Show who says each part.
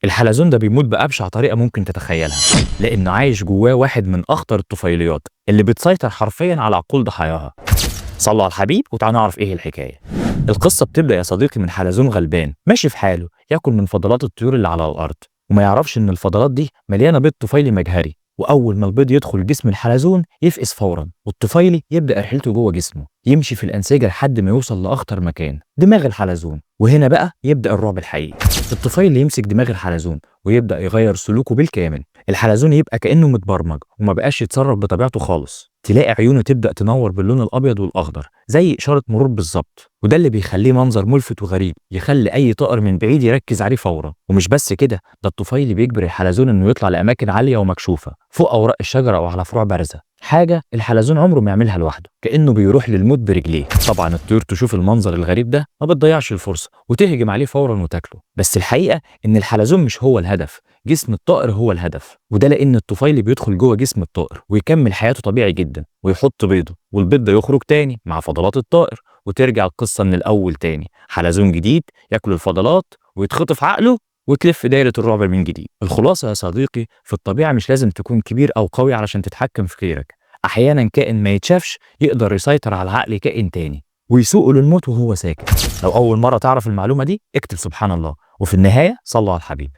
Speaker 1: الحلزون ده بيموت بأبشع طريقة ممكن تتخيلها، لأنه عايش جواه واحد من أخطر الطفيليات اللي بتسيطر حرفيا على عقول ضحاياها. صلوا على الحبيب وتعالوا نعرف إيه الحكاية. القصة بتبدأ يا صديقي من حلزون غلبان ماشي في حاله ياكل من فضلات الطيور اللي على الأرض، وما يعرفش إن الفضلات دي مليانة بيض طفيلي مجهري، وأول ما البيض يدخل جسم الحلزون يفقس فورا، والطفيلي يبدأ رحلته جوه جسمه يمشي في الأنسجة لحد ما يوصل لأخطر مكان، دماغ الحلزون. وهنا بقى يبدأ الرعب الحقيقي. الطفيلي يمسك دماغ الحلزون ويبدأ يغير سلوكه بالكامل. الحلزون يبقى كأنه متبرمج وما بقاش يتصرف بطبيعته خالص. تلاقي عيونه تبدأ تنور باللون الأبيض والأخضر زي إشارة مرور بالظبط، وده اللي بيخليه منظر ملفت وغريب يخلي أي طائر من بعيد يركز عليه فورا. ومش بس كده، ده الطفيلي بيجبر الحلزون إنه يطلع لأماكن عالية ومكشوفة فوق أوراق الشجرة أو على فروع بارزة، حاجة الحلزون عمره ما يعملها لوحده، كأنه بيروح للموت برجليه. طبعا الطيور تشوف المنظر الغريب ده ما بتضيعش الفرصة وتهجم عليه فورا وتاكله، بس الحقيقة إن الحلزون مش هو الهدف، جسم الطائر هو الهدف. وده لأن الطفيلي بيدخل جوه جسم الطائر ويكمل حياته طبيعي جدا ويحط بيضه، والبيض ده يخرج تاني مع فضلات الطائر، وترجع القصة من الأول تاني، حلزون جديد ياكل الفضلات ويتخطف عقله وتلف دايرة الرعب من جديد. الخلاصة يا صديقي، في الطبيعة مش لازم تكون كبير أو قوي علشان تتحكم في خيرك. أحيانا كائن ما يتشافش يقدر يسيطر على عقل كائن تاني ويسوقه للموت وهو ساكت. لو أول مرة تعرف المعلومة دي اكتب سبحان الله، وفي النهاية صلوا على الحبيب.